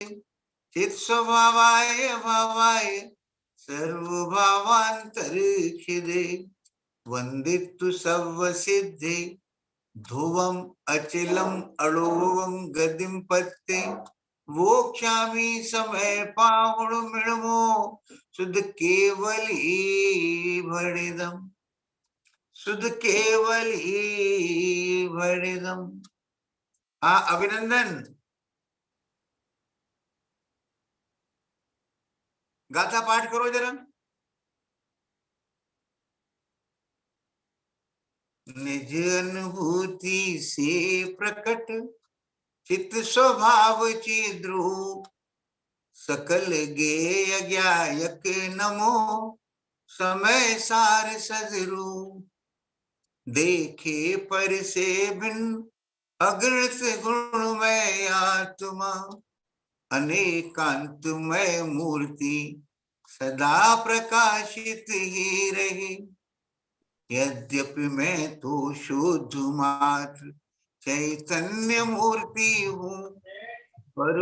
चित स्वभावाय भावाय सर्वभावांतरिक्षिदे वंदितु सर्व सिद्धे ध्रुवम अचिलम अड़ोवम गदिम पत्ते वोक्षामि समय पाहुण मिणमो शुद्ध केवल ही भणिदम, शुद्ध केवल ही भणिदम। हाँ अभिनंदन, गाथा पाठ करो जरा। निज अनुभूति से प्रकट चित स्वभाव चिद्रू सकल गेय ज्ञायक नमो समय सार सजरू देखे पर से भिन्न अगणित गुणमय आत्मा अनेकांतमय मूर्ति सदा प्रकाशित ही रहे। यद्यपि मैं तो शुद्ध मात्र चैतन्य मूर्ति हूँ पर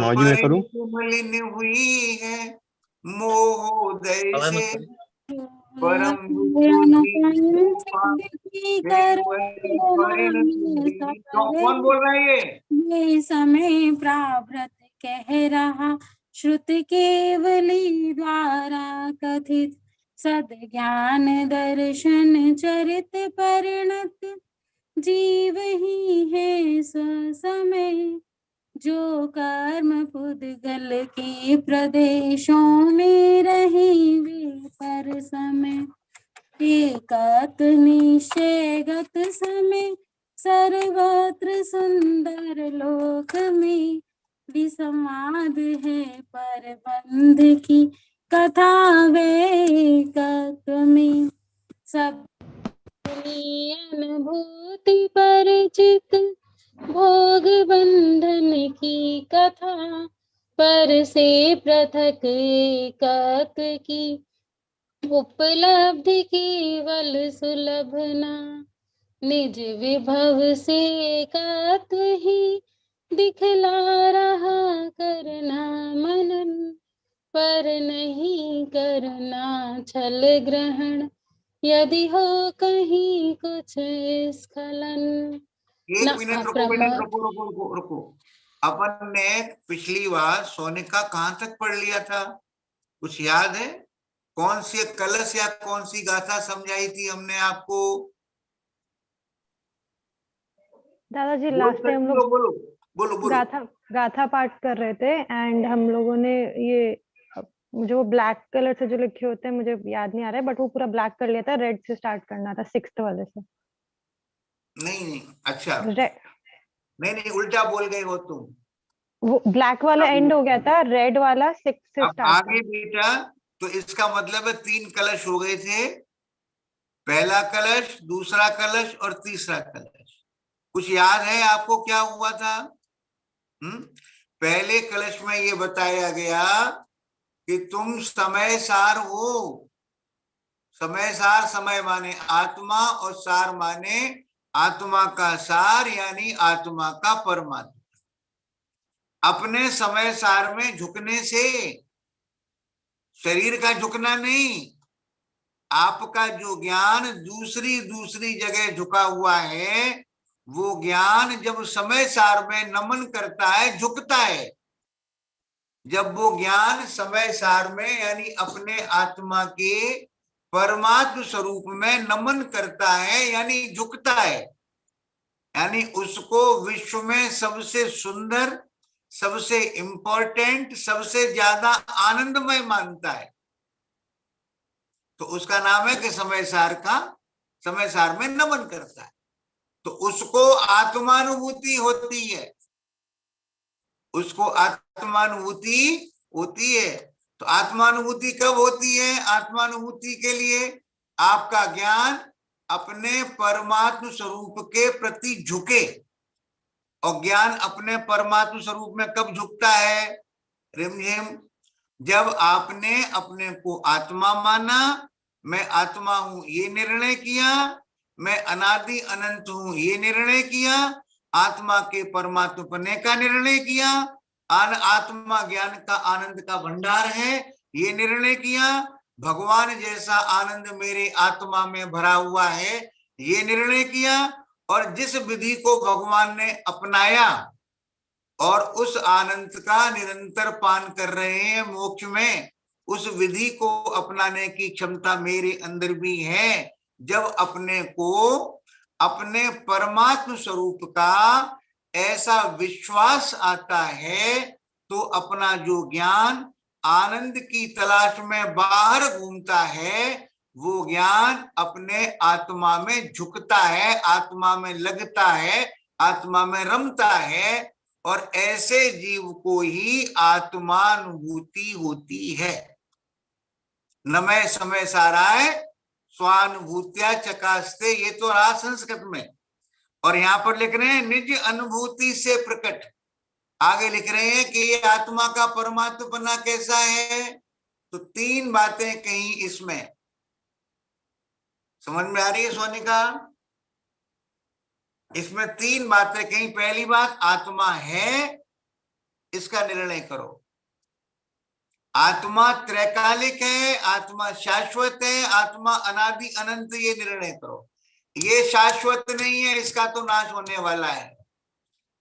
मलिन हुई है मोहोदय से परम कौन बोल रहा है ये समय प्रावृत कह रहा श्रुत केवली द्वारा कथित सद ज्ञान दर्शन चरित परिणत जीव ही है समय जो कर्म पुद्गल के प्रदेशों में रहे वे पर समय एकत निश्चयगत समय सर्वत्र सुंदर लोक में विसंवाद है पर बंध की कथा वेकत में सब अनुभूति परिचित भोग बंधन की कथा पर से पृथक एकत की उपलब्धि केवल सुलभना निज विभव से एकत ही दिखला रहा करना मनन पर नहीं करना छल ग्रहण यदि हो कहीं कुछ स्खलन। एक मिनट रुको। अपन ने पिछली बार सोनिका कहाँ तक पढ़ लिया था, कुछ याद है? कौन सी कलश या कौन सी गाथा समझाई थी हमने आपको? दादाजी लास्ट टाइम हम लोग बोलो गाथा पाठ कर रहे थे एंड हम लोगों ने ये मुझे वो ब्लैक कलर से जो लिखे होते हैं मुझे याद नहीं आ रहा है बट वो पूरा ब्लैक कर लिया था, रेड से स्टार्ट करना था, 6th वाले से। नहीं अच्छा नहीं उल्टा बोल गए हो तुम। वो ब्लैक वाला एंड हो गया था, रेड वाला 6 से स्टार्ट। आगे बेटा तो इसका मतलब है 3 कलश हो गए थे, पहला कलश, दूसरा कलश और तीसरा कलश। कुछ याद है आपको क्या हुआ था? पहले कलश में ये बताया गया कि तुम समय सार हो। समय सार, समय माने आत्मा और सार माने आत्मा का सार यानी आत्मा का परमात्मा। अपने समय सार में झुकने से, शरीर का झुकना नहीं, आपका जो ज्ञान दूसरी जगह झुका हुआ है वो ज्ञान जब समय सार में नमन करता है, झुकता है। जब वो ज्ञान समय सार में यानी अपने आत्मा के परमात्म स्वरूप में नमन करता है यानी झुकता है, यानी उसको विश्व में सबसे सुंदर, सबसे इंपॉर्टेंट, सबसे ज्यादा आनंदमय मानता है, तो उसका नाम है कि समय सार में नमन करता है। तो उसको आत्मानुभूति होती है, उसको आत्मानुभूति होती है। तो आत्मानुभूति कब होती है? आत्मानुभूति के लिए आपका ज्ञान अपने परमात्म स्वरूप के प्रति झुके। और ज्ञान अपने परमात्म स्वरूप में कब झुकता है? रिमझिम जब आपने अपने को आत्मा माना, मैं आत्मा हूं ये निर्णय किया, मैं अनादि अनंत हूं ये निर्णय किया, आत्मा के परमात्मपने का निर्णय किया, आत्मा ज्ञान का आनंद का भंडार है, ये निर्णय किया। भगवान जैसा आनंद मेरे आत्मा में भरा हुआ है, ये निर्णय किया। और जिस विधि को भगवान ने अपनाया और उस आनंद का निरंतर पान कर रहे हैं मोक्ष में, उस विधि को अपनाने की क्षमता मेरे अंदर भी है। जब अपने को अपने परमात्म स्वरूप का ऐसा विश्वास आता है, तो अपना जो ज्ञान आनंद की तलाश में बाहर घूमता है, वो ज्ञान अपने आत्मा में झुकता है, आत्मा में लगता है, आत्मा में रमता है। और ऐसे जीव को ही आत्मानुभूति होती है। नमय समय साराय स्वानुभूत्या चकास्ते, ये तो रहा संस्कृत में। और यहाँ पर लिख रहे हैं निज अनुभूति से प्रकट। आगे लिख रहे हैं कि ये आत्मा का परमात्मपना कैसा है। तो 3 बातें कहीं इसमें समझ में आ रही है सोनिका? इसमें 3 बातें कहीं। पहली बात, आत्मा है, इसका निर्णय करो। आत्मा त्रैकालिक है, आत्मा शाश्वत है, आत्मा अनादि अनंत, ये निर्णय करो। ये शाश्वत नहीं है, इसका तो नाश होने वाला है।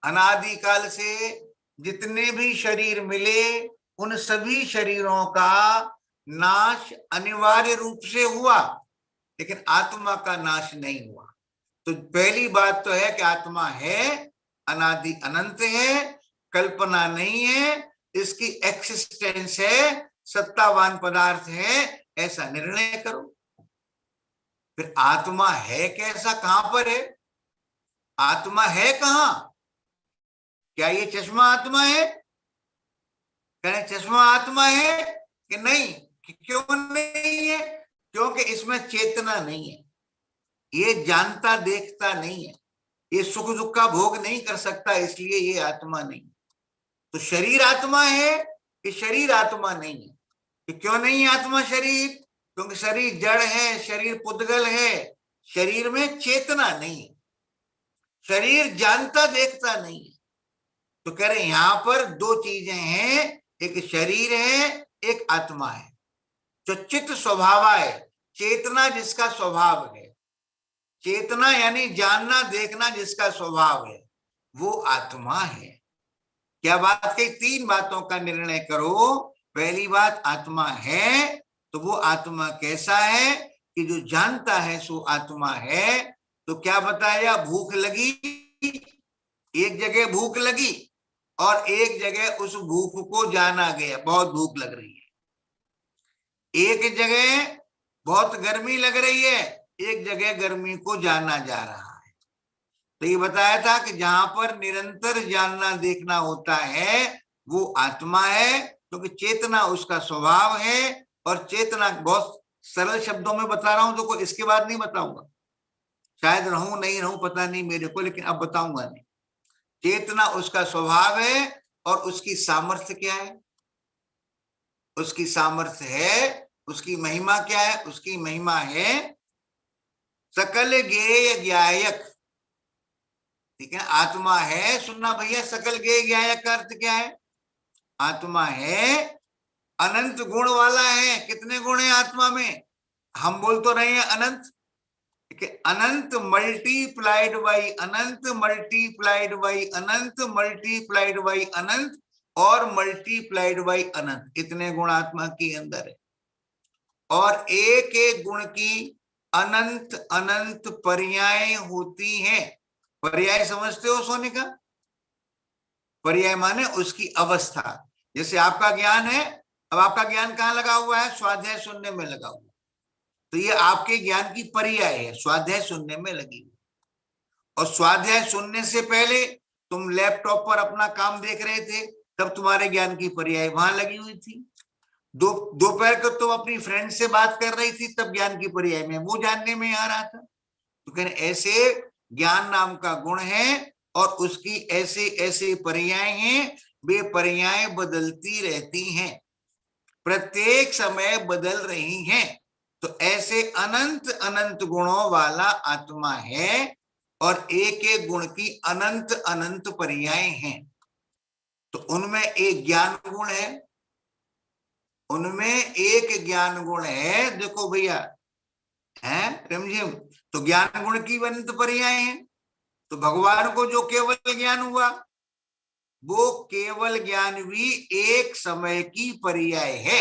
अनादि काल से जितने भी शरीर मिले, उन सभी शरीरों का नाश अनिवार्य रूप से हुआ, लेकिन आत्मा का नाश नहीं हुआ। तो पहली बात तो है कि आत्मा है, अनादि अनंत है, कल्पना नहीं है, इसकी एक्सिस्टेंस है, सत्तावान पदार्थ है, ऐसा निर्णय करो। फिर आत्मा है कैसा, कहां पर है? आत्मा है कहां? क्या ये चश्मा आत्मा है? कहें चश्मा आत्मा है कि नहीं? क्यों नहीं है? क्योंकि इसमें चेतना नहीं है, ये जानता देखता नहीं है, ये सुख दुख का भोग नहीं कर सकता, इसलिए ये आत्मा नहीं। तो शरीर आत्मा है कि शरीर आत्मा नहीं है? कि क्यों नहीं है आत्मा शरीर? क्योंकि शरीर जड़ है, शरीर पुद्गल है, शरीर में चेतना नहीं है, शरीर जानता देखता नहीं है। तो कह रहे यहां पर 2 चीजें हैं, एक शरीर है, एक आत्मा है। जो चित्त स्वभाव है, चेतना जिसका स्वभाव है, चेतना यानी जानना देखना जिसका स्वभाव है, वो आत्मा है। क्या बात कही? 3 बातों का निर्णय करो। पहली बात, आत्मा है, तो वो आत्मा कैसा है कि जो जानता है सो आत्मा है। तो क्या बताया? भूख लगी, एक जगह भूख लगी और एक जगह उस भूख को जाना गया, बहुत भूख लग रही है। एक जगह बहुत गर्मी लग रही है, एक जगह गर्मी को जाना जा रहा है। तो ये बताया था कि जहां पर निरंतर जानना देखना होता है वो आत्मा है, क्योंकि चेतना उसका स्वभाव है। और चेतना, बहुत सरल शब्दों में बता रहा हूं, तो कोई इसके बाद नहीं बताऊंगा, शायद रहूं नहीं रहूं पता नहीं मेरे को, लेकिन अब बताऊंगा नहीं। चेतना उसका स्वभाव है और उसकी सामर्थ्य क्या है? उसकी सामर्थ्य है, उसकी महिमा क्या है? उसकी महिमा है सकल ज्ञेय ज्ञायक। ठीक है, आत्मा है, सुनना भैया, सकल ज्ञेय ज्ञायक का अर्थ क्या है? आत्मा है, अनंत गुण वाला है। कितने गुण है आत्मा में? हम बोल तो रहे हैं अनंत, अनंत मल्टीप्लाइड बाई अनंत, मल्टीप्लाइड बाई अनंत, मल्टीप्लाइड बाई अनंत और मल्टीप्लाइड बाई अनंत। इतने गुण आत्मा के अंदर है। और एक एक गुण की अनंत अनंत पर्याय होती हैं। पर्याय समझते हो सोनिका? पर्याय माने उसकी अवस्था। जैसे आपका ज्ञान है, अब आपका ज्ञान कहाँ लगा हुआ है? स्वाध्याय सुनने में लगा हुआ। तो ये आपके ज्ञान की पर्याय है, स्वाध्याय सुनने में लगी हुई। और स्वाध्याय सुनने से पहले तुम लैपटॉप पर अपना काम देख रहे थे, तब तुम्हारे ज्ञान की पर्याय वहां लगी हुई थी। दोपहर को तुम अपनी फ्रेंड से बात कर रही थी, तब ज्ञान की पर्याय में वो जानने में आ रहा था। तो कहने ऐसे ज्ञान नाम का गुण है और उसकी ऐसे ऐसे पर्याय हैं, वे पर्याय बदलती रहती हैं, प्रत्येक समय बदल रही हैं। तो ऐसे अनंत अनंत गुणों वाला आत्मा है और एक एक गुण की अनंत अनंत पर्याय हैं। तो उनमें एक ज्ञान गुण है, उनमें एक ज्ञान गुण है। देखो भैया, है रमझिम, तो ज्ञान गुण की अनंत पर्याय है। तो भगवान को जो केवल ज्ञान हुआ, वो केवल ज्ञान भी एक समय की पर्याय है।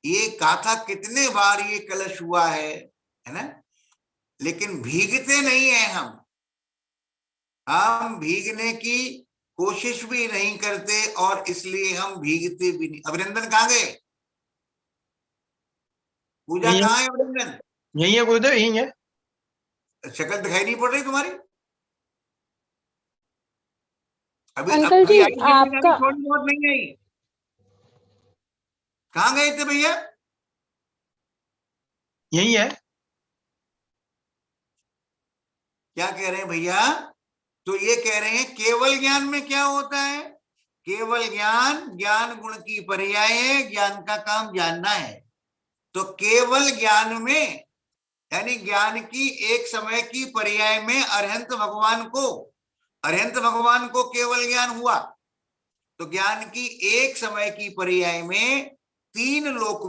ये गाथा कितने बार ये कलश हुआ है ना। लेकिन भीगते नहीं है हम भीगने की कोशिश भी नहीं करते, और इसलिए हम भीगते भी नहीं। अभिनंदन कहाँ गए? पूजा कहाँ है अभिनंदन? यही है गुरुदेव, यही है। शक्ल दिखाई नहीं पड़ रही तुम्हारी? अभी अंकल जी, आई आपका थोड़ी बहुत नहीं आई। कहाँ गए थे भैया? यही है। क्या कह रहे हैं भैया? तो ये कह रहे हैं केवल ज्ञान में क्या होता है? केवल ज्ञान ज्ञान गुण की पर्याय है, ज्ञान का काम जानना है। तो केवल ज्ञान में, यानी ज्ञान की एक समय की पर्याय में अरहंत भगवान को केवल ज्ञान हुआ। तो ज्ञान की एक समय की पर्याय में तीन लोक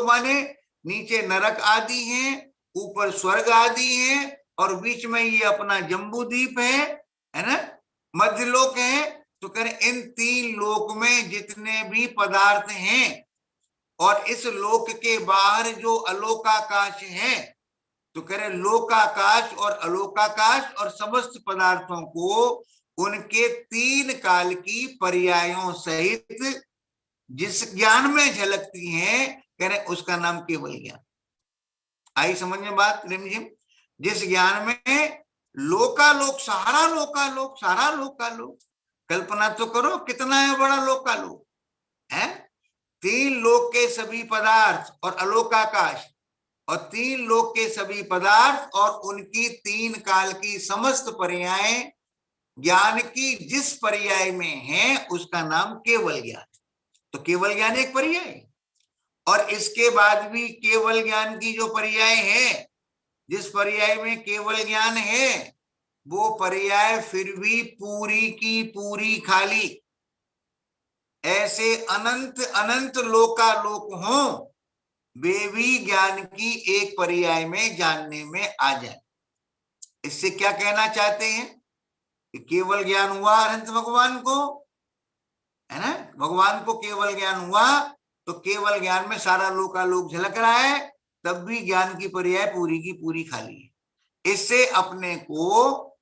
माने नीचे नरक आदि हैं, ऊपर स्वर्ग आदि हैं, और बीच में ये अपना जम्बू द्वीप है ना, मध्य लोक है। तो करें इन तीन लोक में जितने भी पदार्थ हैं, और इस लोक के बाहर जो अलोकाकाश है, तो कह रहे लोकाकाश और अलोकाकाश और समस्त पदार्थों को उनके तीन काल की पर्यायों सहित जिस ज्ञान में झलकती हैं, कह रहे उसका नाम केवल ज्ञान। आई समझ में बात रिमझिम? जिस ज्ञान में लोकालोक, सारा लोकालोक, कल्पना तो करो कितना है बड़ा लोकालोक है। तीन लोक के सभी पदार्थ और अलोकाकाश, और तीन लोक के सभी पदार्थ और उनकी तीन काल की समस्त पर्याय ज्ञान की जिस पर्याय में है, उसका नाम केवल ज्ञान। तो केवल ज्ञान एक पर्याय, और इसके बाद भी केवल ज्ञान की जो पर्याय है, जिस पर्याय में केवल ज्ञान है, वो पर्याय फिर भी पूरी की पूरी खाली। ऐसे अनंत अनंत लोकालोक हो, वे भी ज्ञान की एक पर्याय में जानने में आ जाए। इससे क्या कहना चाहते हैं कि केवल ज्ञान हुआ अनंत भगवान को, है ना, भगवान को केवल ज्ञान हुआ, तो केवल ज्ञान में सारा लोकालोक झलक रहा है, तब भी ज्ञान की पर्याय पूरी की पूरी खाली है। इससे अपने को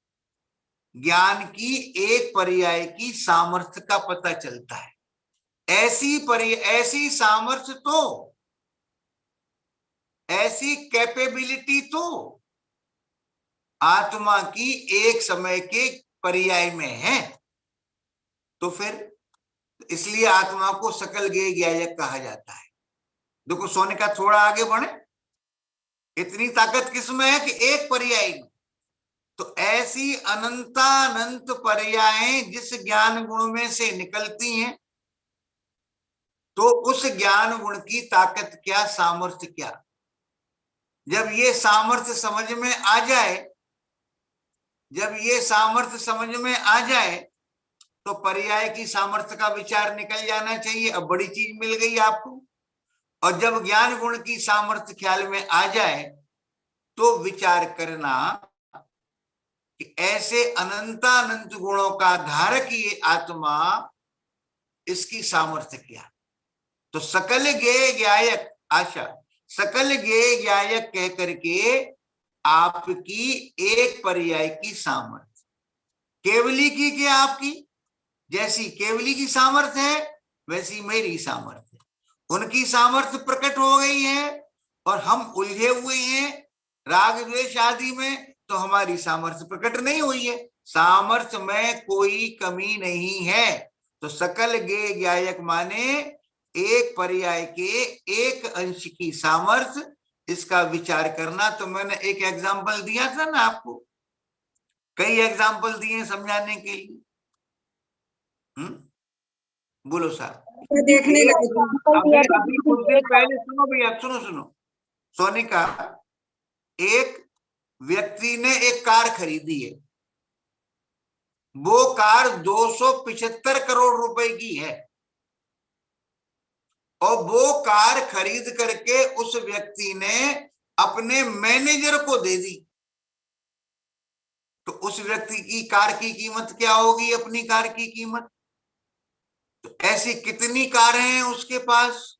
ज्ञान की एक पर्याय की सामर्थ्य का पता चलता है। ऐसी सामर्थ्य तो, ऐसी कैपेबिलिटी तो आत्मा की एक समय के पर्याय में है। तो फिर इसलिए आत्मा को सकल ज्ञेय ज्ञायक कहा जाता है। देखो सोनिका, थोड़ा आगे बढ़े, इतनी ताकत किसमें है कि एक पर्याय में। तो ऐसी अनंतानंत पर्याय जिस ज्ञान गुण में से निकलती हैं, तो उस ज्ञान गुण की ताकत क्या, सामर्थ्य क्या। जब ये सामर्थ्य समझ में आ जाए, तो पर्याय की सामर्थ्य का विचार निकल जाना चाहिए। अब बड़ी चीज मिल गई आपको। और जब ज्ञान गुण की सामर्थ्य ख्याल में आ जाए, तो विचार करना कि ऐसे अनंतानंत गुणों का धारक ये आत्मा, इसकी सामर्थ्य क्या। तो सकल ज्ञेय ज्ञायक आशा, सकल ज्ञेय ज्ञायक कह करके आपकी एक पर्याय की सामर्थ्य, केवली की क्या आपकी, जैसी केवली की सामर्थ्य है वैसी मेरी सामर्थ्य। उनकी सामर्थ्य प्रकट हो गई है और हम उलझे हुए हैं राग द्वेष आदि में, तो हमारी सामर्थ्य प्रकट नहीं हुई है। सामर्थ्य में कोई कमी नहीं है। तो सकल ज्ञेय ज्ञायक माने एक पर्याय के एक अंश की सामर्थ्य, इसका विचार करना। तो मैंने एक एग्जाम्पल दिया था ना आपको, कई एग्जाम्पल दिए समझाने के लिए। बोलो साहब। देखने अभी कुछ दिन पहले सुनो भैया, सुनो सोनिका, एक व्यक्ति ने एक कार खरीदी है, वो कार 275 करोड़ रुपए की है और वो कार खरीद करके उस व्यक्ति ने अपने मैनेजर को दे दी, तो उस व्यक्ति की कार की कीमत क्या होगी? अपनी कार की कीमत। तो ऐसी कितनी कार हैं उसके पास,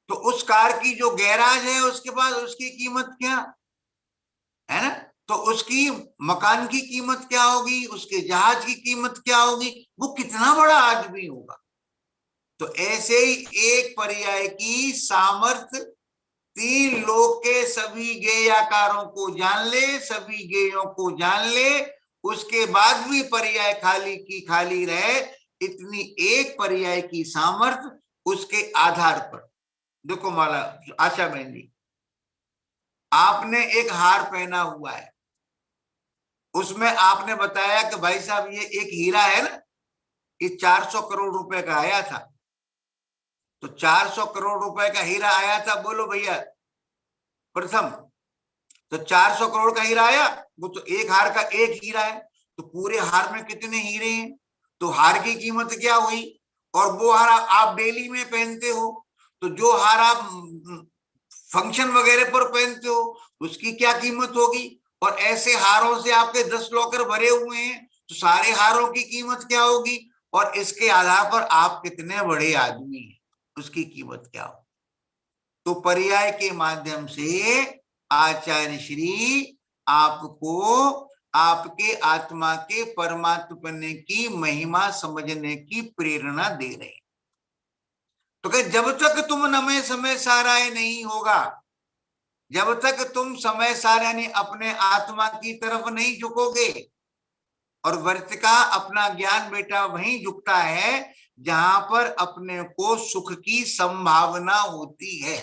तो उस कार की जो गैराज है उसके पास, उसकी कीमत क्या है ना? तो उसकी मकान की कीमत क्या होगी, उसके जहाज की कीमत क्या होगी, वो कितना बड़ा आदमी होगा। तो ऐसे ही एक पर्याय की सामर्थ्य 3 लोक के सभी गेयाकारों को जान ले, सभी गेयों को जान ले, उसके बाद भी पर्याय खाली की खाली रहे, इतनी एक पर्याय की सामर्थ्य उसके आधार पर। देखो माला आशा बहन जी, आपने एक हार पहना हुआ है, उसमें आपने बताया कि भाई साहब ये एक हीरा है ना, ये 400 करोड़ रुपए का आया था। तो 400 करोड़ रुपए का हीरा आया था, बोलो भैया प्रथम, तो 400 करोड़ का हीरा आया, वो तो एक हार का एक हीरा है, तो पूरे हार में कितने हीरे हैं? तो हार की कीमत क्या हुई? और वो हार आप डेली में पहनते हो, तो जो हार आप फंक्शन वगैरह पर पहनते हो उसकी क्या कीमत होगी? और ऐसे हारों से आपके 10 लॉकर भरे हुए हैं, तो सारे हारों की कीमत क्या होगी? और इसके आधार पर आप कितने बड़े आदमी हैं उसकी कीमत क्या होगी? तो पर्याय के माध्यम से आचार्य श्री आपको आपके आत्मा के परमात्मा की महिमा समझने की प्रेरणा दे रहे हैं। तो क्या जब तक तुम नमे समय साराय नहीं होगा, जब तक तुम समय सारा यानी अपने आत्मा की तरफ नहीं झुकोगे, और वर्तिका अपना ज्ञान बेटा वहीं झुकता है जहां पर अपने को सुख की संभावना होती है।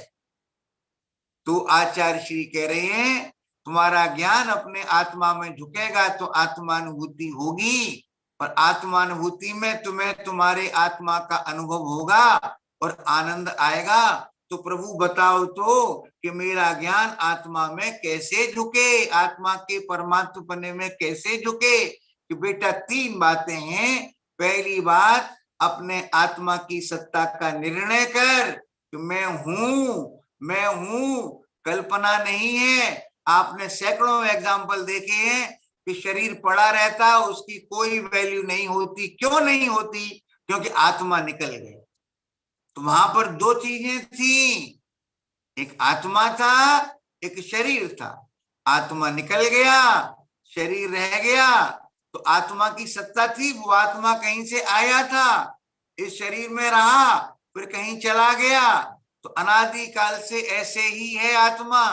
तो आचार्य श्री कह रहे हैं तुम्हारा ज्ञान अपने आत्मा में झुकेगा तो आत्मानुभूति होगी, और आत्मानुभूति में तुम्हें तुम्हारे आत्मा का अनुभव होगा और आनंद आएगा। तो प्रभु बताओ तो कि मेरा ज्ञान आत्मा में कैसे झुके, आत्मा के परमात्मपने में कैसे झुके? कि बेटा 3 बातें हैं। पहली बात, अपने आत्मा की सत्ता का निर्णय कर कि मैं हूं, कल्पना नहीं है। आपने सैकड़ों एग्जाम्पल देखे हैं कि शरीर पड़ा रहता, उसकी कोई वैल्यू नहीं होती। क्यों नहीं होती? क्योंकि आत्मा निकल गई। तो वहां पर 2 चीजें थी, एक आत्मा था, एक शरीर था। आत्मा निकल गया, शरीर रह गया। तो आत्मा की सत्ता थी, वो आत्मा कहीं से आया था, इस शरीर में रहा, फिर कहीं चला गया। तो अनादि काल से ऐसे ही है आत्मा।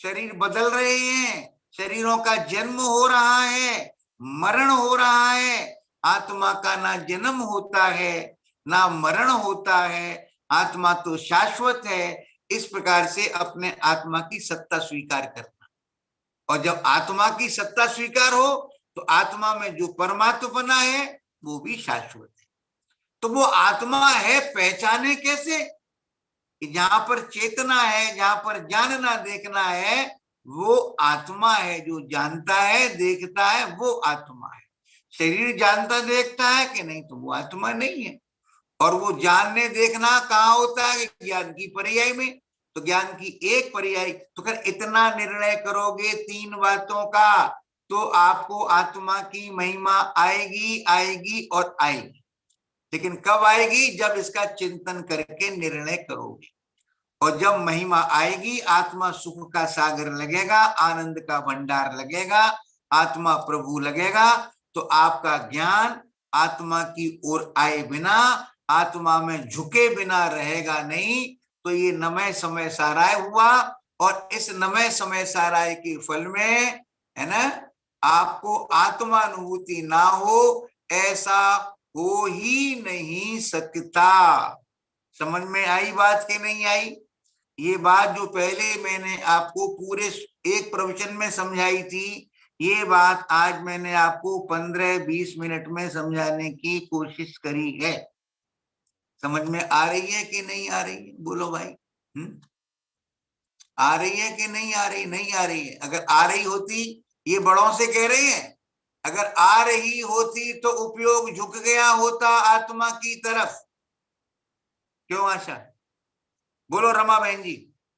शरीर बदल रहे हैं, शरीरों का जन्म हो रहा है, मरण हो रहा है। आत्मा का ना जन्म होता है ना मरण होता है, आत्मा तो शाश्वत है। इस प्रकार से अपने आत्मा की सत्ता स्वीकार करना, और जब आत्मा की सत्ता स्वीकार हो तो आत्मा में जो परमात्मा है वो भी शाश्वत है। तो वो आत्मा है पहचाने कैसे? कि जहां पर चेतना है, जहां पर जानना देखना है, वो आत्मा है। जो जानता है देखता है वो आत्मा है। शरीर जानता देखता है कि नहीं, तो वो आत्मा नहीं है। और वो जानने देखना कहाँ होता है? ज्ञान की पर्याय में। तो ज्ञान की एक पर्याय, तो अगर इतना निर्णय करोगे 3 बातों का, तो आपको आत्मा की महिमा आएगी और आएगी। लेकिन कब आएगी? जब इसका चिंतन करके निर्णय करोगे। और जब महिमा आएगी, आत्मा सुख का सागर लगेगा, आनंद का भंडार लगेगा, आत्मा प्रभु लगेगा, तो आपका ज्ञान आत्मा की ओर आए बिना, आत्मा में झुके बिना रहेगा नहीं। तो ये नमय समय साराय हुआ, और इस नमय समय साराय के फल में है ना, आपको आत्मानुभूति ना हो, ऐसा हो ही नहीं सकता। समझ में आई बात कि नहीं आई? ये बात जो पहले मैंने आपको पूरे एक प्रवचन में समझाई थी, ये बात आज मैंने आपको 15-20 मिनट में समझाने की कोशिश करी है। समझ में आ रही है कि नहीं आ रही है? बोलो भाई। आ रही है कि नहीं आ रही? नहीं आ रही है। अगर आ रही होती, ये बड़ों से कह रहे हैं अगर आ रही होती तो उपयोग झुक गया होता आत्मा की तरफ। क्यों आशा? बोलो रमा बहन जी।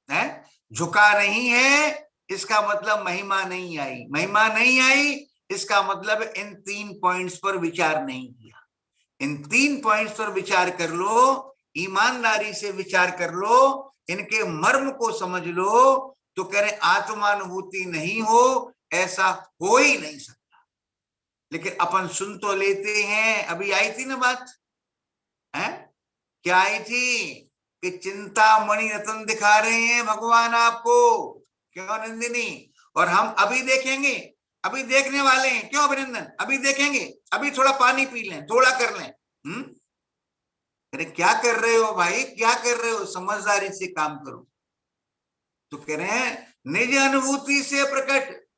है झुका नहीं है इसका मतलब महिमा नहीं आई, महिमा नहीं आई इसका मतलब इन 3 पॉइंट्स पर विचार नहीं किया। इन 3 पॉइंट्स पर विचार कर लो, ईमानदारी से विचार कर लो, इनके मर्म को समझ लो, तो कह रहे आत्मानुभूति नहीं हो ऐसा हो ही नहीं सकता। लेकिन अपन सुन तो लेते हैं। अभी आई थी ना बात, है क्या आई थी कि चिंतामणि रत्न दिखा रहे हैं भगवान आपको। क्यों नंदिनी? और हम अभी देखेंगे, अभी देखने वाले हैं। क्यों अभिनंदन? अभी देखेंगे, अभी थोड़ा पानी पी लें, थोड़ा कर लें। अरे क्या कर रहे हो भाई, क्या कर रहे हो? समझदारी से काम करो। तो कह रहे हैं निज अनुभूति से प्रकट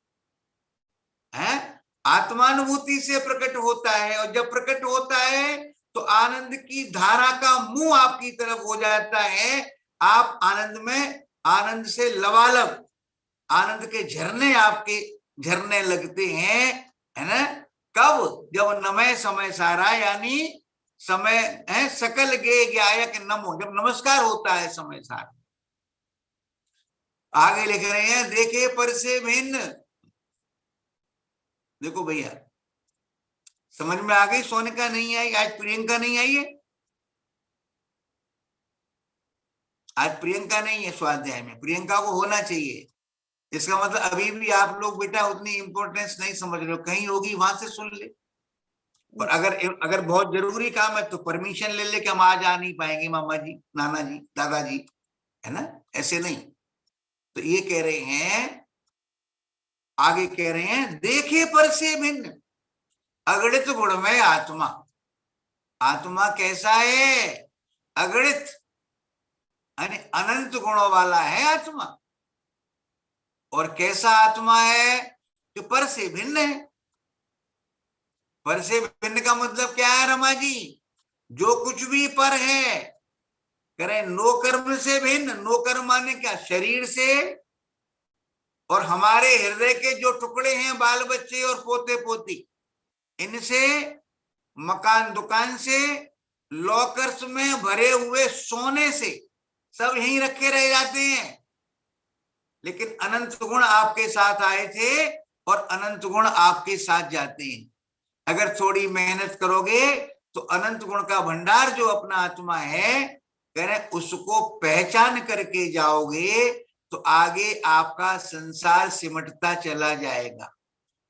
है, आत्मानुभूति से प्रकट होता है। और जब प्रकट होता है तो आनंद की धारा का मुंह आपकी तरफ हो जाता है। आप आनंद में, आनंद से लबालब, आनंद के झरने आपके झरने लगते हैं, है ना? कब? जब नमय समय सारा, यानी समय है सकल गे ज्ञायक नमो, जब नमस्कार होता है समय सारा। आगे लिख रहे हैं देखे पर से भिन्न। देखो भैया समझ में आ गई? सोनिका नहीं आई, आज प्रियंका नहीं आई है, आज प्रियंका नहीं है स्वाध्याय में। प्रियंका को होना चाहिए। इसका मतलब अभी भी आप लोग बेटा उतनी इंपॉर्टेंस नहीं समझ रहे हो। कहीं होगी वहां से सुन ले। और अगर बहुत जरूरी काम है तो परमिशन ले ले कि हम आज आ नहीं पाएंगे मामा जी, नाना जी, दादाजी, है ना? ऐसे नहीं। तो ये कह रहे हैं, आगे कह रहे हैं देखे पर से भिन्न अगणित गुणमय आत्मा। आत्मा कैसा है? अगणित, यानी अनंत गुणों वाला है आत्मा। और कैसा आत्मा है? कि पर से भिन्न है। पर से भिन्न का मतलब क्या है रमा जी? जो कुछ भी पर है, करें नो कर्म से भिन्न। नो कर्म माने क्या? शरीर से और हमारे हृदय के जो टुकड़े हैं, बाल बच्चे और पोते पोती, इनसे, मकान दुकान से, लॉकर्स में भरे हुए सोने से, सब यहीं रखे रह जाते हैं। लेकिन अनंत गुण आपके साथ आए थे और अनंत गुण आपके साथ जाते हैं। अगर थोड़ी मेहनत करोगे तो अनंत गुण का भंडार जो अपना आत्मा है, कह रहे उसको पहचान करके जाओगे तो आगे आपका संसार सिमटता चला जाएगा।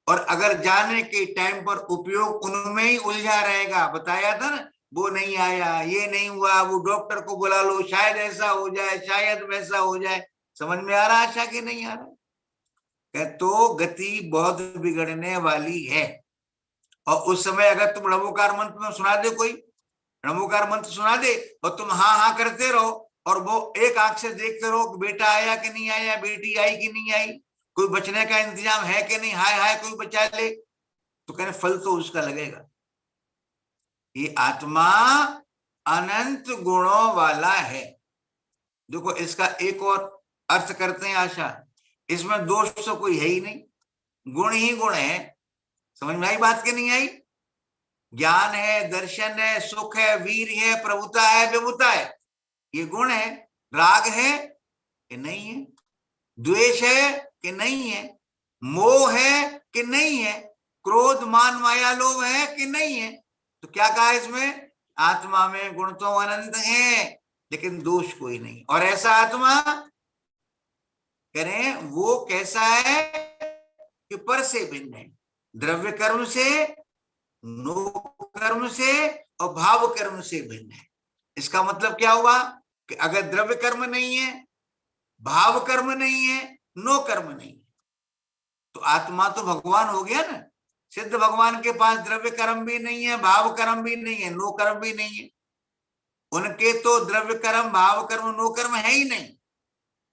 और अगर जाने के टाइम पर उपयोग उनमें ही उलझा रहेगा। बताया था ना, वो नहीं आया, ये नहीं हुआ, वो डॉक्टर को बुला लो, शायद ऐसा हो जाए, शायद वैसा हो जाए। समझ में आ रहा आशा कि नहीं आ रहा? तो गति बहुत बिगड़ने वाली है। और उस समय अगर तुम नमोकार मंत्र में सुना दे, कोई नमोकार मंत्र सुना दे और तुम हाँ हाँ करते रहो और वो एक आंख से देखते रहो कि बेटा आया कि नहीं आया, बेटी आई कि नहीं आई, कोई बचने का इंतजाम है कि नहीं, हाय हाय कोई बचा ले, तो कहने फल तो उसका लगेगा। ये आत्मा अनंत गुणों वाला है। देखो इसका एक और अर्थ करते हैं आशा, इसमें दोष तो कोई है ही नहीं, गुण ही गुण है। समझ में आई बात कि नहीं आई? ज्ञान है, दर्शन है, सुख है, वीर है, प्रभुता है, विभुता है, ये गुण है। राग है कि नहीं है? द्वेष है कि नहीं है? मोह है कि नहीं है? क्रोध मान माया लोभ है कि नहीं है? तो क्या कहा इसमें? आत्मा में गुण तो अनंत है लेकिन दोष कोई नहीं। और ऐसा आत्मा करें वो कैसा है कि पर से भिन्न है, द्रव्य कर्म से, नो कर्म से और भाव कर्म से भिन्न है। इसका मतलब क्या हुआ कि अगर द्रव्य कर्म नहीं है, भाव कर्म नहीं है, नो कर्म नहीं है, तो आत्मा तो भगवान हो गया ना। सिद्ध भगवान के पास द्रव्य कर्म भी नहीं है, भाव कर्म भी नहीं है, नो कर्म भी नहीं है। उनके तो द्रव्य कर्म, भाव कर्म, नो कर्म है ही नहीं।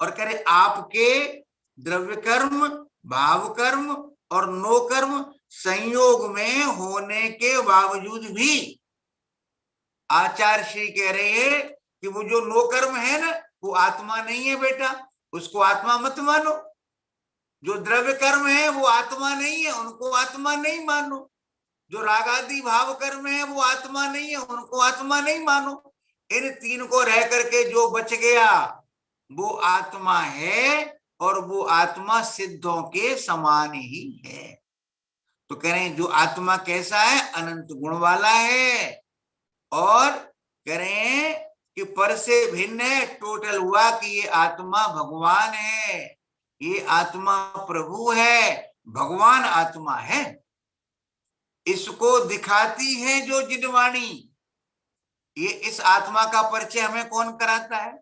और कह रहे आपके द्रव्य कर्म, भाव कर्म और नो कर्म संयोग में होने के बावजूद भी आचार्य श्री कह रहे हैं कि वो जो नो कर्म है ना, वो आत्मा नहीं है बेटा, उसको आत्मा मत मानो। जो द्रव्य कर्म है वो आत्मा नहीं है, उनको आत्मा नहीं मानो। जो राग आदि भाव कर्म है वो आत्मा नहीं है, उनको आत्मा नहीं मानो। इन तीन को रह करके जो बच गया वो आत्मा है, और वो आत्मा सिद्धों के समान ही है। तो कह रहे हैं जो आत्मा कैसा है, अनंत गुण वाला है, और कह रहे हैं कि पर से भिन्न है। टोटल हुआ कि ये आत्मा भगवान है, ये आत्मा प्रभु है, भगवान आत्मा है। इसको दिखाती है जो जिनवाणी। ये इस आत्मा का परिचय हमें कौन कराता है?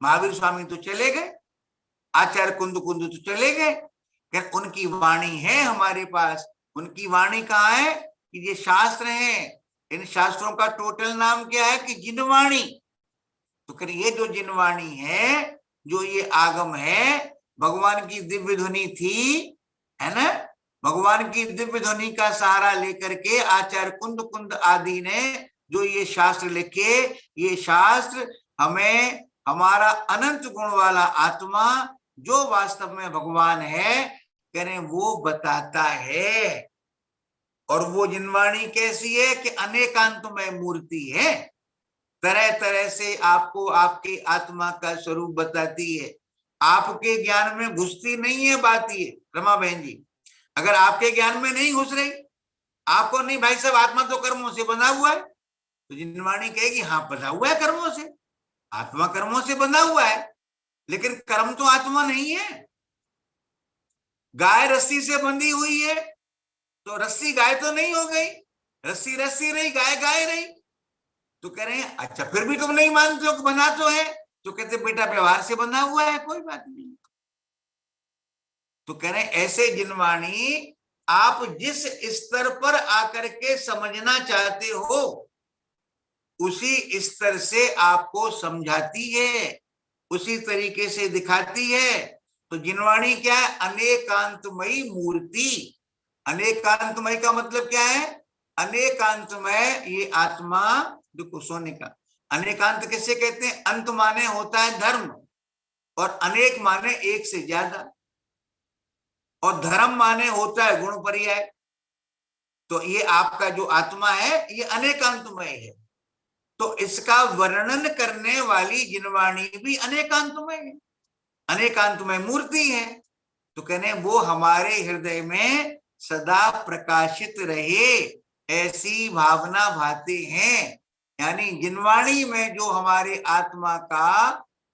महावीर स्वामी तो चले गए, आचार्य कुंद कुंद तो चले गए, उनकी वाणी है हमारे पास। उनकी वाणी कहाँ है? कि ये शास्त्र हैं। इन शास्त्रों का टोटल नाम क्या है? कि जिनवाणी। तो कर ये जो जिनवाणी है, जो ये आगम है, भगवान की दिव्य ध्वनि थी, है ना। भगवान की दिव्य ध्वनि का सहारा लेकर के आचार्य कुंद कुंद आदि ने जो ये शास्त्र लिखे, ये शास्त्र हमें हमारा अनंत गुण वाला आत्मा जो वास्तव में भगवान है, कह रहे वो बताता है। और वो जिनवाणी कैसी है? कि अनेकांतमय मूर्ति है, तरह तरह से आपको आपके आत्मा का स्वरूप बताती है। आपके ज्ञान में घुसती नहीं है बात ये, रमा बहन जी। अगर आपके ज्ञान में नहीं घुस रही, आपको नहीं भाई साहब आत्मा तो कर्मों से बंधा हुआ है, तो जिनवाणी कहेगी हाँ बंधा हुआ है कर्मों से, आत्मा कर्मों से बंधा हुआ है, लेकिन कर्म तो आत्मा नहीं है। गाय रस्सी से बंधी हुई है, तो रस्सी गाय तो नहीं हो गई, रस्सी रस्सी रही, गाय गाय रही। तो कह रहे हैं अच्छा फिर भी तुम नहीं मानते हो कि बंधा तो है? तो कहते बेटा व्यवहार से बंधा हुआ है, कोई बात नहीं। तो कह रहे हैं ऐसे जिनवाणी आप जिस स्तर पर आकर के समझना चाहते हो, उसी स्तर से आपको समझाती है, उसी तरीके से दिखाती है। तो जिनवाणी क्या है? अनेकांतमयी मूर्ति। अनेकांतमय का मतलब क्या है? अनेकांतमय ये आत्मा, देखो सोने का अनेकांत किसे कहते हैं? अंत माने होता है धर्म, और अनेक माने एक से ज्यादा, और धर्म माने होता है गुण पर्याय। तो ये आपका जो आत्मा है ये अनेकांतमय है, तो इसका वर्णन करने वाली जिनवाणी भी अनेकांतमय है, अनेकांतमय मूर्ति है। तो कहने वो हमारे हृदय में सदा प्रकाशित रहे, ऐसी भावना भाते हैं। यानी जिनवाणी में जो हमारे आत्मा का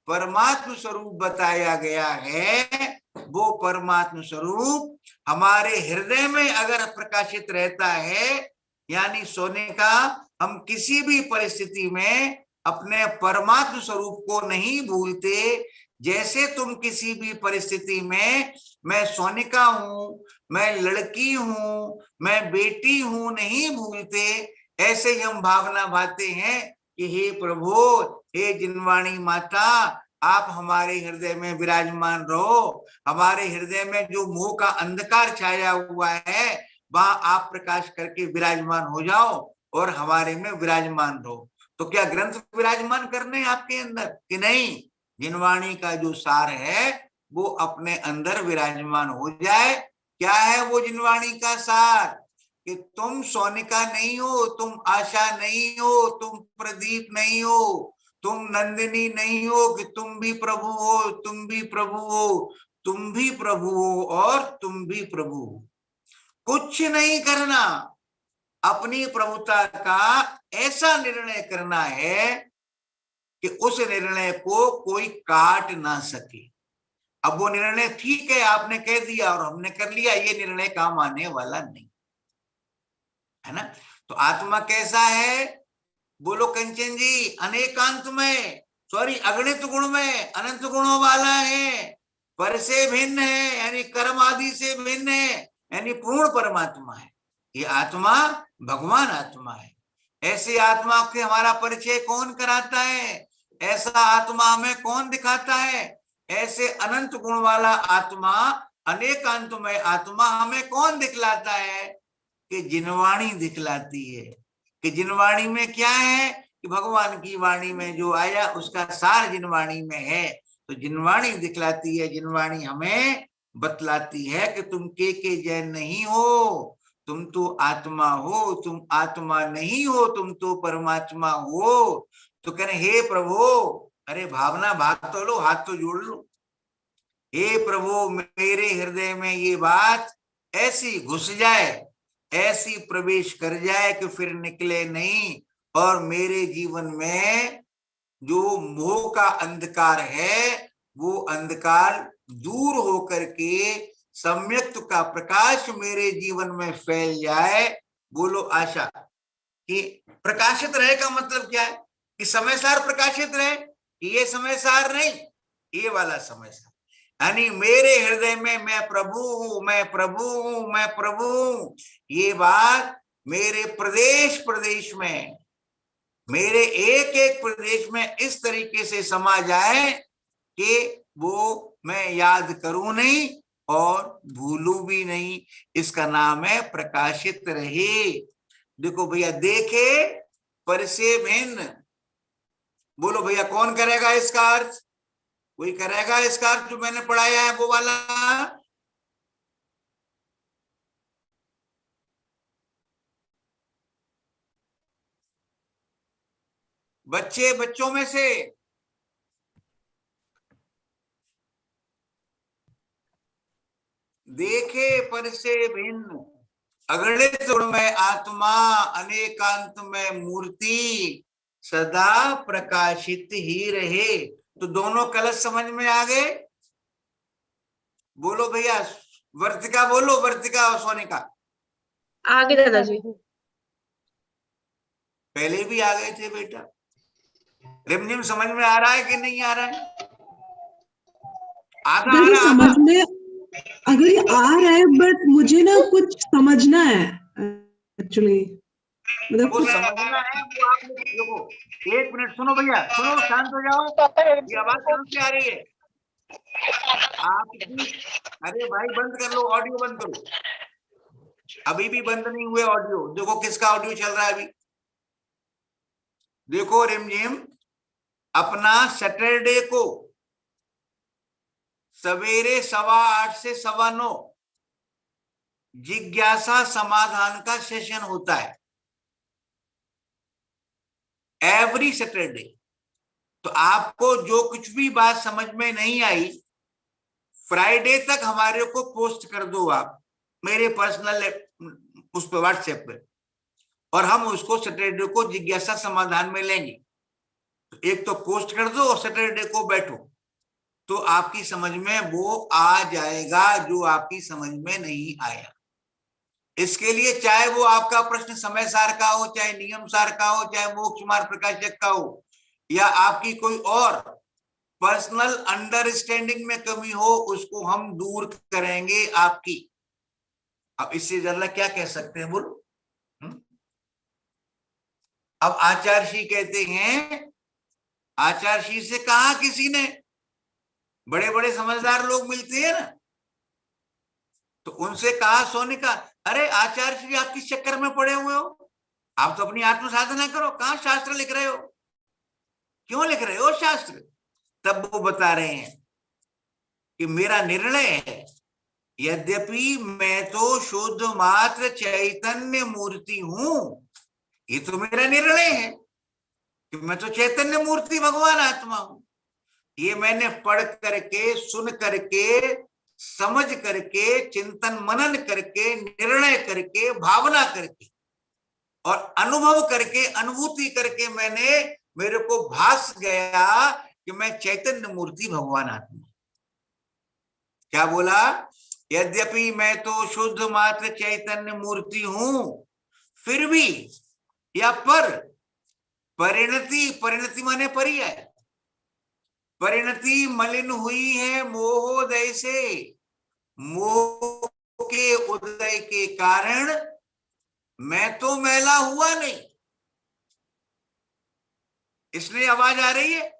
परमात्म स्वरूप बताया गया है, वो परमात्म स्वरूप हमारे हृदय में अगर प्रकाशित रहता है, यानी सोने का हम किसी भी परिस्थिति में अपने परमात्म स्वरूप को नहीं भूलते। जैसे तुम किसी भी परिस्थिति में मैं सोनिका हूं, मैं लड़की हूं, मैं बेटी हूं नहीं भूलते, ऐसे ही हम भावना भाते हैं कि हे प्रभु, हे जिनवाणी माता, आप हमारे हृदय में विराजमान रहो। हमारे हृदय में जो मोह का अंधकार छाया हुआ है, वहां आप प्रकाश करके विराजमान हो जाओ और हमारे में विराजमान रहो। तो क्या ग्रंथ विराजमान करने आपके अंदर कि नहीं? जिनवाणी का जो सार है वो अपने अंदर विराजमान हो जाए। क्या है वो जिनवाणी का सार? कि तुम सोनिका नहीं हो, तुम आशा नहीं हो, तुम प्रदीप नहीं हो, तुम नंदिनी नहीं हो, कि तुम भी प्रभु हो, तुम भी प्रभु हो, तुम भी प्रभु हो और तुम भी प्रभु हो। कुछ नहीं करना, अपनी प्रभुता का ऐसा निर्णय करना है कि उस निर्णय को कोई काट ना सके। अब वो निर्णय ठीक है, आपने कह दिया और हमने कर लिया, ये निर्णय काम आने वाला नहीं है ना। तो आत्मा कैसा है? बोलो कंचन जी। अनेकांतमय, सॉरी अगणित गुण में, अनंत गुणों वाला है, पर से भिन्न है, यानी कर्म आदि से भिन्न है, यानी पूर्ण परमात्मा है। ये आत्मा भगवान आत्मा है। ऐसी आत्मा के हमारा परिचय कौन कराता है? ऐसा आत्मा हमें कौन दिखाता है? ऐसे अनंत गुण वाला आत्मा, अनेकांतमय आत्मा हमें कौन दिखलाता है? कि जिनवाणी दिखलाती है। कि जिनवाणी में क्या है? कि भगवान की वाणी में जो आया उसका सार जिनवाणी में है। तो जिनवाणी दिखलाती है, जिनवाणी हमें बतलाती है कि तुम के जैन नहीं हो, तुम तो आत्मा हो, तुम आत्मा नहीं हो, तुम तो परमात्मा हो। तो कह रहे हे प्रभु, अरे भावना भाग तो लो, हाथ तो जोड़ लो। हे प्रभु, मेरे हृदय में ये बात ऐसी घुस जाए, ऐसी प्रवेश कर जाए कि फिर निकले नहीं, और मेरे जीवन में जो मोह का अंधकार है वो अंधकार दूर होकर के सम्यक्त्व का प्रकाश मेरे जीवन में फैल जाए। बोलो आशा। कि प्रकाशित रहे का मतलब क्या है? कि समय सार प्रकाशित रहे, ये समय सार नहीं, ये वाला समय सार। यानी मेरे हृदय में मैं प्रभु हूं, मैं प्रभु हूं, मैं प्रभु हूं, ये बात मेरे प्रदेश प्रदेश में, मेरे एक एक प्रदेश में इस तरीके से समा जाए कि वो मैं याद करूं नहीं और भूलूं भी नहीं। इसका नाम है प्रकाशित रहे। देखो भैया, देखे पर से भिन्न। बोलो भैया, कौन करेगा इसका अर्थ? कोई करेगा इसका अर्थ जो मैंने पढ़ाया है वो वाला? बच्चों में से देखे पर से भिन्न, अगणित में आत्मा, अनेकांत में मूर्ति, सदा प्रकाशित ही रहे। तो दोनों कलश समझ में आ गए? बोलो भैया, वर्तिका बोलो, वर्तिका और सोनिका। आगे दादाजी। पहले भी आ गए थे बेटा। रिमझिम समझ में आ रहा है कि नहीं आ रहा है? आधा आ रहा, समझ में अगर आ रहा है, बट मुझे ना कुछ समझना है एक्चुअली। मतलब वो समझना है वो आप देखो। एक मिनट सुनो भैया, सुनो, शांत हो जाओ। ये आवाज कहाँ से आ रही है आपकी? अरे भाई बंद कर लो, ऑडियो बंद करो। अभी भी बंद नहीं हुए ऑडियो। देखो किसका ऑडियो चल रहा है अभी। देखो रिमझिम, अपना सैटरडे को सवेरे 8:15 से 9:15 जिज्ञासा समाधान का सेशन होता है एवरी सैटरडे। तो आपको जो कुछ भी बात समझ में नहीं आई, फ्राइडे तक हमारे को पोस्ट कर दो आप मेरे पर्सनल उस पर व्हाट्सएप पे, और हम उसको सैटरडे को जिज्ञासा समाधान में लेंगे। तो एक तो पोस्ट कर दो और सैटरडे को बैठो, तो आपकी समझ में वो आ जाएगा जो आपकी समझ में नहीं आया। इसके लिए चाहे वो आपका प्रश्न समय सार का हो, चाहे नियम सार का हो, चाहे मोक्ष मार्ग प्रकाशक का हो, या आपकी कोई और पर्सनल अंडरस्टैंडिंग में कमी हो, उसको हम दूर करेंगे आपकी। अब इससे ज्यादा क्या कह सकते हैं बोलो? अब आचार्य कहते हैं, आचार्य से कहा किसी ने, बड़े बड़े समझदार लोग मिलते हैं ना, तो उनसे कहा सोनिका, अरे आचार्य जी आप किस चक्कर में पड़े हुए हो? आप तो अपनी आत्म साधना करो, कहां शास्त्र लिख रहे हो? क्यों लिख रहे हो शास्त्र? तब वो बता रहे हैं कि मेरा निर्णय है, यद्यपि मैं तो शुद्ध मात्र चैतन्य मूर्ति हूं, ये तो मेरा निर्णय है कि मैं तो चैतन्य मूर्ति भगवान आत्मा हूं। ये मैंने पढ़ करके, सुन करके, समझ करके, चिंतन मनन करके, निर्णय करके, भावना करके और अनुभव करके, अनुभूति करके मेरे को भास गया कि मैं चैतन्य मूर्ति भगवान आत्मा। क्या बोला? यद्यपि मैं तो शुद्ध मात्र चैतन्य मूर्ति हूं, फिर भी, या पर, परिणति माने पर्याय, परिणति मलिन हुई है मोहोदय से। मोह के उदय के कारण मैं तो मैला हुआ नहीं। इसलिए आवाज आ रही है?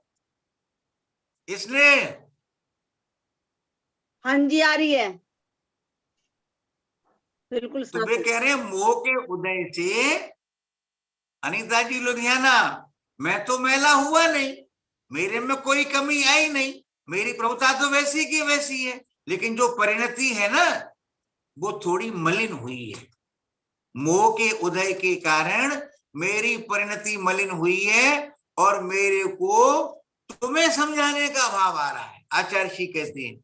इसलिए हाँ जी आ रही है, बिल्कुल। तो वे कह रहे हैं मोह के उदय से, अनीता जी लुधियाना, मैं तो मैला हुआ नहीं, मेरे में कोई कमी आई नहीं, मेरी प्रभुता तो वैसी की वैसी है। लेकिन जो परिणति है ना वो थोड़ी मलिन हुई है। मोह के उदय के कारण मेरी परिणति मलिन हुई है और मेरे को तुम्हें समझाने का भाव आ रहा है। आचार्य जी कहते हैं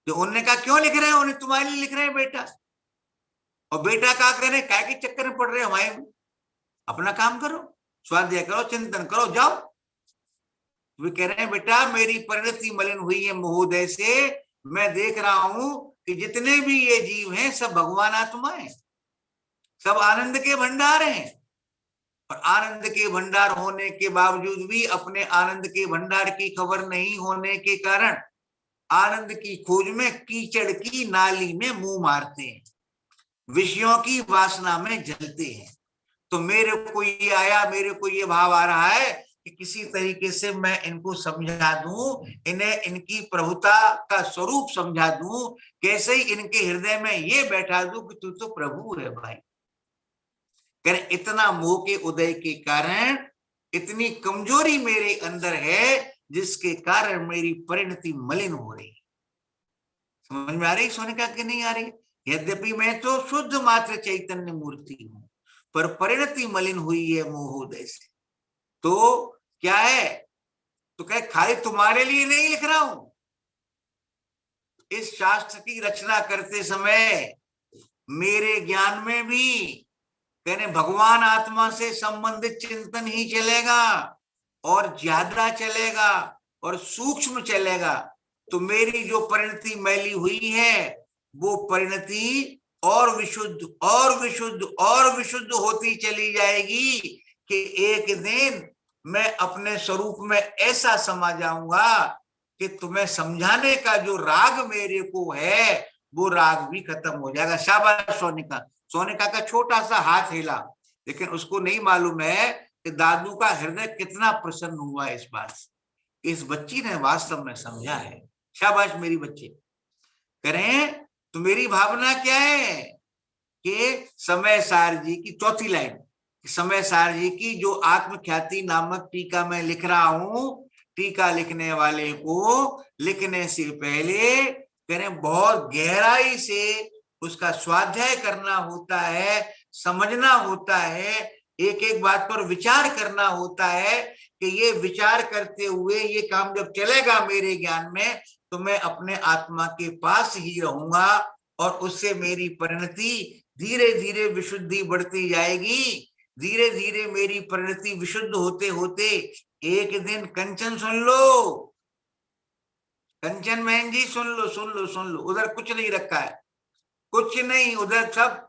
तो उन्होंने कहा क्यों लिख रहे हैं? उन्हें तुम्हारे लिए लिख रहे हैं बेटा। और बेटा क्या करे, काय के चक्कर में पड़ रहे हो हमारे? अपना काम करो, स्वाध्याय करो, चिंतन करो, जाओ। वे कह रहे हैं बेटा मेरी परिणति मलिन हुई है महोदय से। मैं देख रहा हूं कि जितने भी ये जीव हैं सब भगवान आत्मा है, सब आनंद के भंडार हैं। और आनंद के भंडार होने के बावजूद भी अपने आनंद के भंडार की खबर नहीं होने के कारण आनंद की खोज में कीचड़ की नाली में मुंह मारते हैं, विषयों की वासना में जलते हैं। तो मेरे को ये आया, मेरे को ये भाव आ रहा है कि किसी तरीके से मैं इनको समझा दूं, इन्हें इनकी प्रभुता का स्वरूप समझा दूं, कैसे ही इनके हृदय में ये बैठा दूं कि तू तो प्रभु है भाई। करें इतना मोह के उदय के कारण इतनी कमजोरी मेरे अंदर है जिसके कारण मेरी परिणति मलिन हो रही। समझ में आ रही सोनिका कि नहीं आ रही? यद्यपि मैं तो शुद्ध मात्र चैतन्य मूर्ति हूं, पर परिणति मलिन हुई है मोहोदय से। तो क्या है? तो कहे खाली तुम्हारे लिए नहीं लिख रहा हूं, इस शास्त्र की रचना करते समय मेरे ज्ञान में भी कहने भगवान आत्मा से संबंधित चिंतन ही चलेगा और ज्यादा चलेगा और सूक्ष्म चलेगा। तो मेरी जो परिणति मैली हुई है वो परिणति और विशुद्ध और विशुद्ध और विशुद्ध होती चली जाएगी कि एक दिन मैं अपने स्वरूप में ऐसा समा जाऊंगा कि तुम्हें समझाने का जो राग मेरे को है वो राग भी खत्म हो जाएगा। शाबाश सोनिका। सोनिका का छोटा सा हाथ हिला, लेकिन उसको नहीं मालूम है कि दादू का हृदय कितना प्रसन्न हुआ इस बात से। इस बच्ची ने वास्तव में समझा है। शाबाश मेरी बच्ची। करें तो मेरी भावना क्या है कि समय सार जी की चौथी लाइन, समय सार जी की जो आत्मख्याति नामक टीका मैं लिख रहा हूं, टीका लिखने वाले को लिखने से पहले करें बहुत गहराई से उसका स्वाध्याय करना होता है, समझना होता है, एक एक बात पर विचार करना होता है कि ये विचार करते हुए ये काम जब चलेगा मेरे ज्ञान में तो मैं अपने आत्मा के पास ही रहूंगा और उससे मेरी परिणति धीरे धीरे विशुद्धि बढ़ती जाएगी। धीरे धीरे मेरी परिणति विशुद्ध होते होते एक दिन कंचन सुन लो, कंचन बहन जी सुन लो सुन लो सुन लो, उधर कुछ नहीं रखा है, कुछ नहीं, उधर सब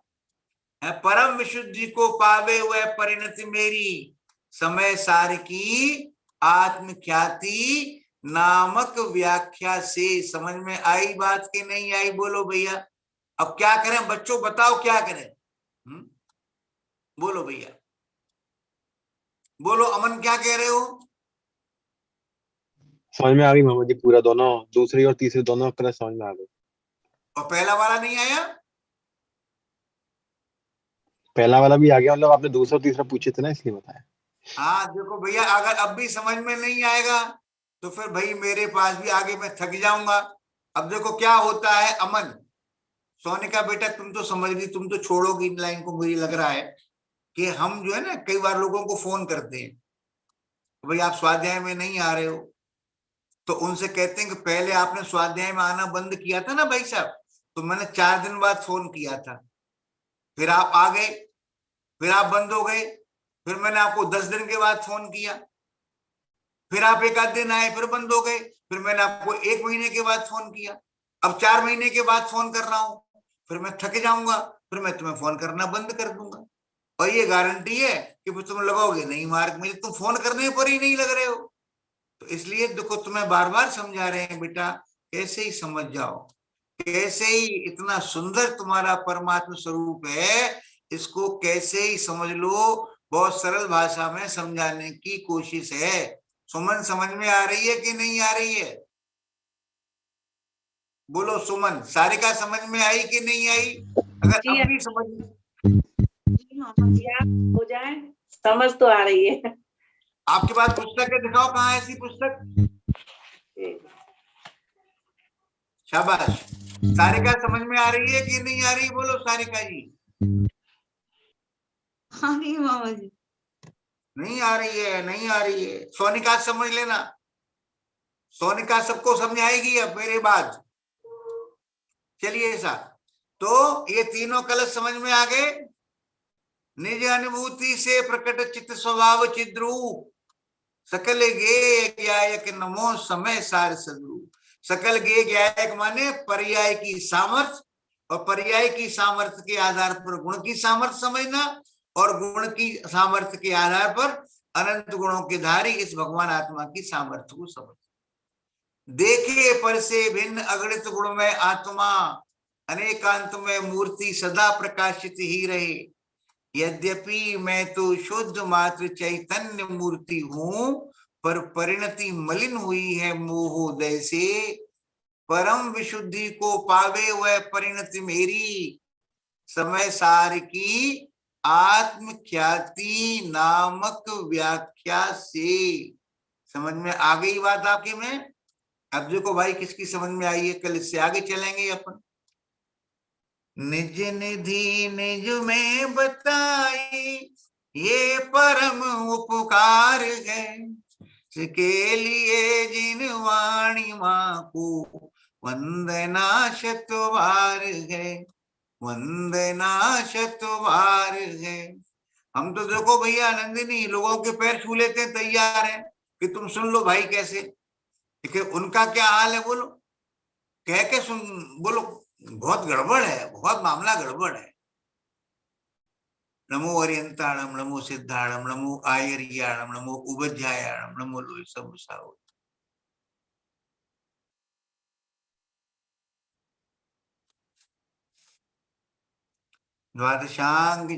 परम विशुद्धि को पावे हुए परिणति मेरी समय सार की आत्मख्याति नामक व्याख्या से समझ में आई बात की नहीं आई? बोलो भैया। अब क्या करें बच्चों, बताओ क्या करें? बोलो भैया, बोलो। अमन क्या कह रहे हो? समझ में आ गई मोहम्मद जी, पूरा दोनों दूसरी और तीसरी दोनों कलर समझ में आ गई। और पहला वाला नहीं आया? पहला वाला भी आ गया, मतलब आपने दूसरा तीसरा पूछे थे ना इसलिए बताया। हाँ देखो भैया, अगर अब भी समझ में नहीं आएगा तो फिर भाई मेरे पास भी आगे मैं थक जाऊंगा। अब देखो क्या होता है। अमन, सोनिका बेटा तुम तो समझ गई, तुम तो छोड़ोगी इन लाइन को। मुझे लग रहा है कि हम जो है ना कई बार लोगों को फोन करते हैं, भाई आप स्वाध्याय में नहीं आ रहे हो, तो उनसे कहते हैं कि पहले आपने स्वाध्याय में आना बंद किया था ना भाई साहब, तो मैंने 4 दिन बाद फोन किया था, फिर आप आ गए, फिर आप बंद हो गए, फिर मैंने आपको 10 दिन के बाद फोन किया, फिर आप 1 आध दिन आए, फिर बंद हो गए, फिर मैंने आपको 1 महीने के बाद फोन किया, अब 4 महीने के बाद फोन कर रहा हूं, फिर मैं थक जाऊंगा, फिर मैं तुम्हें फोन करना बंद कर दूंगा। और ये गारंटी है कि फिर तुम लगोगे नहीं मार्ग में, तुम फोन करने पर ही नहीं लग रहे हो। तो इसलिए देखो तुम्हें बार बार समझा रहे हैं बेटा, कैसे ही समझ जाओ, कैसे ही इतना सुंदर तुम्हारा परमात्मा स्वरूप है, इसको कैसे ही समझ लो। बहुत सरल भाषा में समझाने की कोशिश है। सुमन समझ में आ रही है कि नहीं आ रही है? बोलो सुमन। सारिका समझ में आई कि नहीं आई? अगर अब भी समझ हो जाए, समझ तो आ रही है। आपके पास पुस्तक है, दिखाओ कहाँ है ऐसी पुस्तक। शाबाश। सारिका समझ में आ रही है कि नहीं आ रही? बोलो सारिका जी। हाँ नहीं मामा जी। नहीं आ रही है, नहीं आ रही है। सोनिका समझ लेना, सोनिका सबको समझाएगी अब मेरे बाद। चलिए ऐसा, तो ये तीनों कलश समझ में आ गए। निज अनुभूति से प्रकट चित्त स्वभाव चिद्रूप, सकल गेय ज्ञायक नमो समय सार सद्रूप। सकल गेय ज्ञायक माने पर्याय की सामर्थ्य, और पर्याय की सामर्थ्य के आधार पर गुण की सामर्थ्य समझना, और गुण की सामर्थ्य के आधार पर अनंत गुणों के धारी इस भगवान आत्मा की सामर्थ्य को समझ। देखे पर से भिन्न अगणित गुण में आत्मा, अनेकांत में मूर्ति सदा प्रकाशित ही रहे। यद्यपि मैं तो शुद्ध मात्र चैतन्य मूर्ति हूं, पर परिणति मलिन हुई है मोहोदय से। परम विशुद्धि को पावे वह परिणति मेरी, समय सार की आत्म ख्याति नामक व्याख्या से। समझ में आ गई बात आपके में? अब देखो भाई किसकी समझ में आई है, कल इससे आगे चलेंगे अपन। निज निधि निज में बताई ये परम उपकार है, के लिए जिन वाणी माँ को वंदना शतवार है, वंदना शतवार है। हम तो देखो भैया नंदिनी लोगों के पैर छू लेते तैयार है कि तुम सुन लो भाई कैसे, देखिए उनका क्या हाल है बोलो, कह के सुन बोलो बहुत गड़बड़ है, बहुत मामला गड़बड़ है। नमो अरियंताणम, नमो सिद्धाणम, नमो आयरियाणम, नमो उबज्जायाणम, नमो लोई सब साओ। द्वादशांग